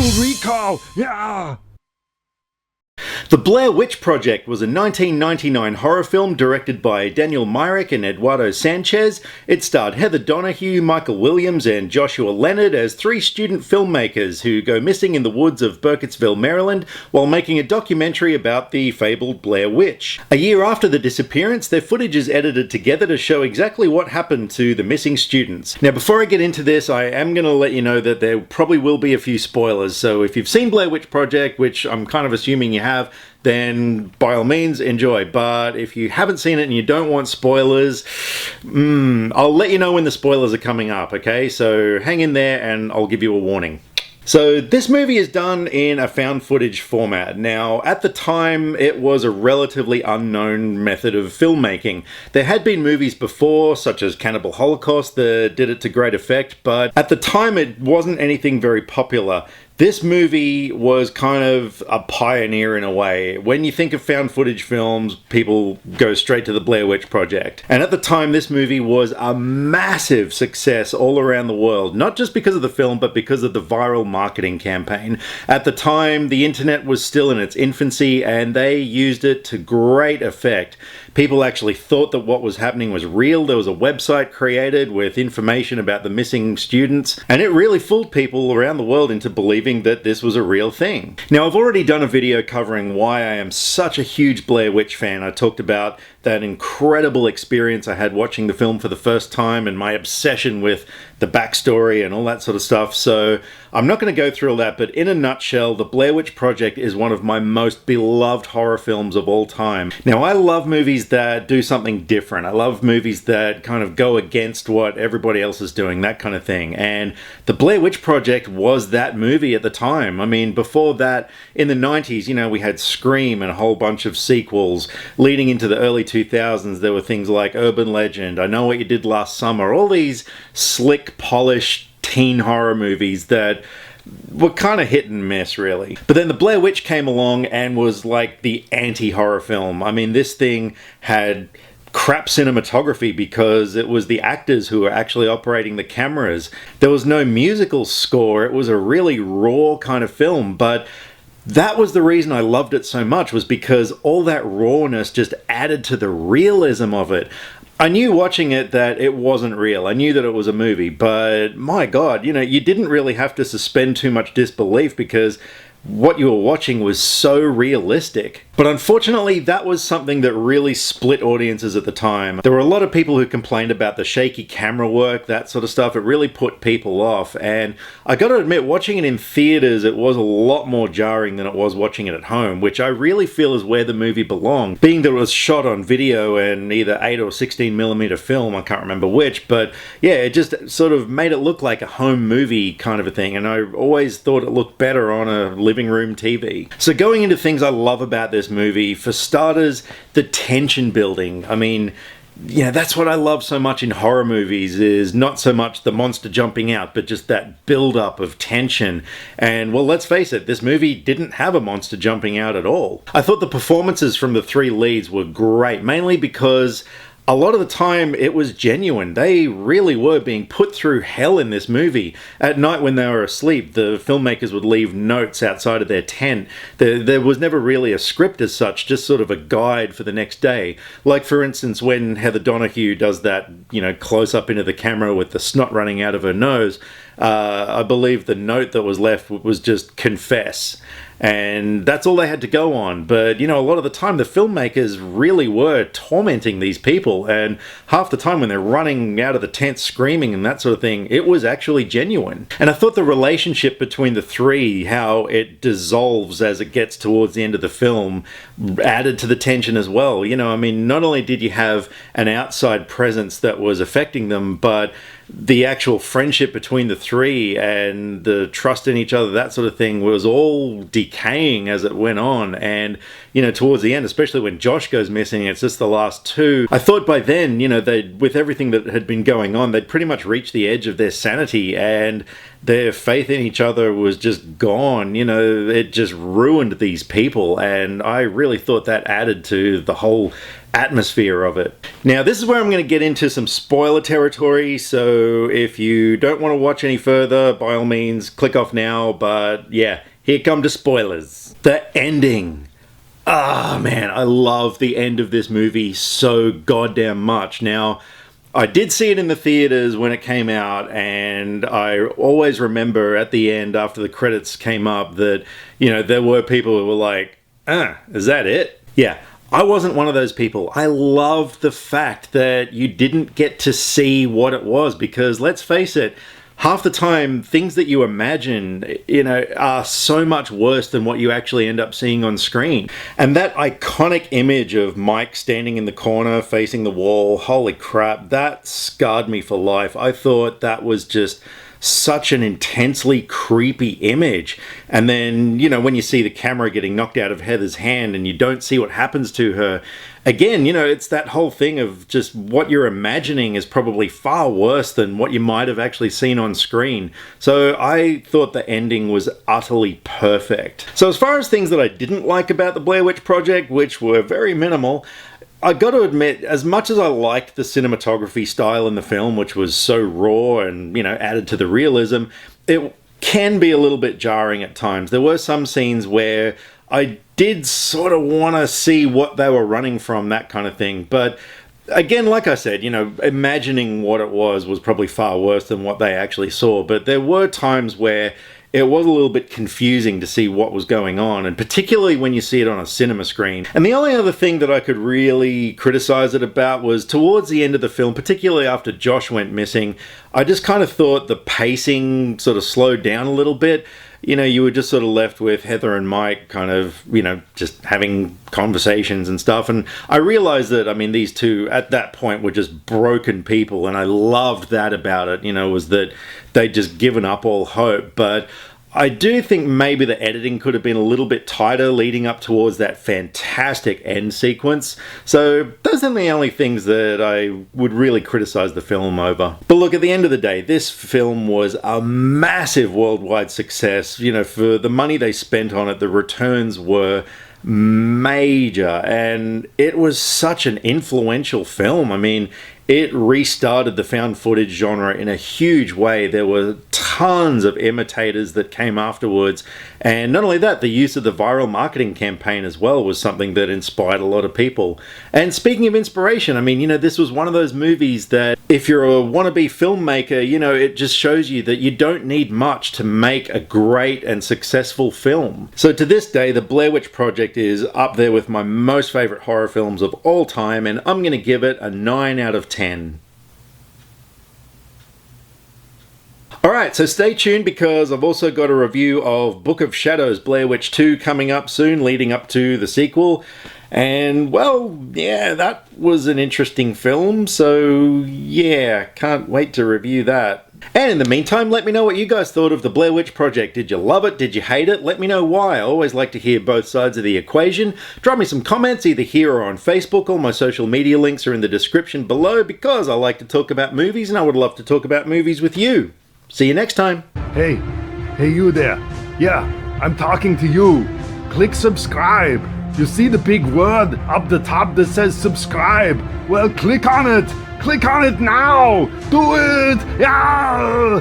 Total Recall! Yeah! The Blair Witch Project was a 1999 horror film directed by Daniel Myrick and Eduardo Sanchez. It starred Heather Donahue, Michael Williams, and Joshua Leonard as three student filmmakers who go missing in the woods of Burkittsville, Maryland, while making a documentary about the fabled Blair Witch. A year after the disappearance, their footage is edited together to show exactly what happened to the missing students. Now, before I get into this, I am going to let you know that there probably will be a few spoilers, so if you've seen Blair Witch Project, which I'm kind of assuming you have, then by all means enjoy. But if you haven't seen it and you don't want spoilers, I'll let you know when the spoilers are coming up, okay? So hang in there and I'll give you a warning. So this movie is done in a found footage format. Now, at the time, it was a relatively unknown method of filmmaking. There had been movies before, such as Cannibal Holocaust, that did it to great effect, but at the time it wasn't anything very popular. This movie was kind of a pioneer in a way. When you think of found footage films, people go straight to the Blair Witch Project. And at the time, this movie was a massive success all around the world, not just because of the film, but because of the viral marketing campaign. At the time, the internet was still in its infancy, and they used it to great effect. People actually thought that what was happening was real. There was a website created with information about the missing students, and it really fooled people around the world into believing that this was a real thing. Now, I've already done a video covering why I am such a huge Blair Witch fan. I talked about that incredible experience I had watching the film for the first time and my obsession with the backstory and all that sort of stuff. So I'm not going to go through all that, but in a nutshell, the Blair Witch Project is one of my most beloved horror films of all time. Now, I love movies that do something different. I love movies that kind of go against what everybody else is doing, that kind of thing. And the Blair Witch Project was that movie at the time. I mean, before that, in the 90s, you know, we had Scream and a whole bunch of sequels. Leading into the early 2000s, there were things like Urban Legend, I Know What You Did Last Summer, all these slick, polished teen horror movies that were kind of hit and miss, really. But then the Blair Witch came along and was like the anti-horror film. I mean, this thing had crap cinematography because it was the actors who were actually operating the cameras. There was no musical score. It was a really raw kind of film, but that was the reason I loved it so much, was because all that rawness just added to the realism of it. I knew watching it that it wasn't real. I knew that it was a movie, but my God, you know, you didn't really have to suspend too much disbelief because what you were watching was so realistic. But unfortunately, that was something that really split audiences at the time. There were a lot of people who complained about the shaky camera work, that sort of stuff. It really put people off. And I gotta admit, watching it in theaters, it was a lot more jarring than it was watching it at home, which I really feel is where the movie belonged. Being that it was shot on video and either 8 or 16mm film, I can't remember which, but yeah, it just sort of made it look like a home movie kind of a thing. And I always thought it looked better on a living room TV. So going into things I love about this movie, for starters, the tension building. I mean, yeah, that's what I love so much in horror movies, is not so much the monster jumping out, but just that build-up of tension. And, well, let's face it, this movie didn't have a monster jumping out at all. I thought the performances from the three leads were great, mainly because a lot of the time it was genuine. They really were being put through hell in this movie. At night when they were asleep, the filmmakers would leave notes outside of their tent. There was never really a script as such, just sort of a guide for the next day. Like, for instance, when Heather Donahue does that, you know, close up into the camera with the snot running out of her nose, I believe the note that was left was just confess. And that's all they had to go on. But, you know, a lot of the time the filmmakers really were tormenting these people, and half the time when they're running out of the tent screaming and that sort of thing, it was actually genuine. And I thought the relationship between the three, how it dissolves as it gets towards the end of the film, added to the tension as well. You know, I mean, not only did you have an outside presence that was affecting them, but the actual friendship between the three and the trust in each other, that sort of thing, was all decaying as it went on. And, you know, towards the end, especially when Josh goes missing, it's just the last two. I thought by then, you know, with everything that had been going on, they'd pretty much reached the edge of their sanity, and their faith in each other was just gone. You know, it just ruined these people, and I really thought that added to the whole atmosphere of it. Now, this is where I'm going to get into some spoiler territory, so if you don't want to watch any further, by all means, click off now, but yeah, here come the spoilers. The ending. Ah, man, I love the end of this movie so goddamn much. Now, I did see it in the theaters when it came out, and I always remember at the end, after the credits came up, that, you know, there were people who were like, is that it? Yeah, I wasn't one of those people. I loved the fact that you didn't get to see what it was, because let's face it, half the time, things that you imagine, you know, are so much worse than what you actually end up seeing on screen. And that iconic image of Mike standing in the corner facing the wall, holy crap, that scarred me for life. I thought that was just such an intensely creepy image. And then, you know, when you see the camera getting knocked out of Heather's hand and you don't see what happens to her, again, you know, it's that whole thing of just what you're imagining is probably far worse than what you might have actually seen on screen. So I thought the ending was utterly perfect. So as far as things that I didn't like about the Blair Witch Project, which were very minimal, I got to admit, as much as I liked the cinematography style in the film, which was so raw and, you know, added to the realism, it can be a little bit jarring at times. There were some scenes where I did sort of want to see what they were running from, that kind of thing. But again, like I said, you know, imagining what it was probably far worse than what they actually saw. But there were times where it was a little bit confusing to see what was going on, and particularly when you see it on a cinema screen. And the only other thing that I could really criticize it about was towards the end of the film, particularly after Josh went missing, I just kind of thought the pacing sort of slowed down a little bit. You know, you were just sort of left with Heather and Mike kind of, you know, just having conversations and stuff. And I realized that, I mean, these two at that point were just broken people. And I loved that about it, you know, was that they'd just given up all hope. But I do think maybe the editing could have been a little bit tighter leading up towards that fantastic end sequence. So those are the only things that I would really criticize the film over. But look, at the end of the day, this film was a massive worldwide success. You know, for the money they spent on it, the returns were major, and it was such an influential film. I mean, it restarted the found footage genre in a huge way. There were tons of imitators that came afterwards. And not only that, the use of the viral marketing campaign as well was something that inspired a lot of people. And speaking of inspiration, I mean, you know, this was one of those movies that if you're a wannabe filmmaker, you know, it just shows you that you don't need much to make a great and successful film. So to this day, the Blair Witch Project is up there with my most favorite horror films of all time, and I'm going to give it a 9 out of 10. Alright, so stay tuned because I've also got a review of Book of Shadows Blair Witch 2 coming up soon, leading up to the sequel. And, well, yeah, that was an interesting film, so yeah, can't wait to review that. And in the meantime, let me know what you guys thought of the Blair Witch Project. Did you love it? Did you hate it? Let me know why. I always like to hear both sides of the equation. Drop me some comments either here or on Facebook. All my social media links are in the description below because I like to talk about movies and I would love to talk about movies with you. See you next time. Hey you there. Yeah, I'm talking to you. Click subscribe. You see the big word up the top that says subscribe? Well, click on it. Click on it now. Do it. Yeah.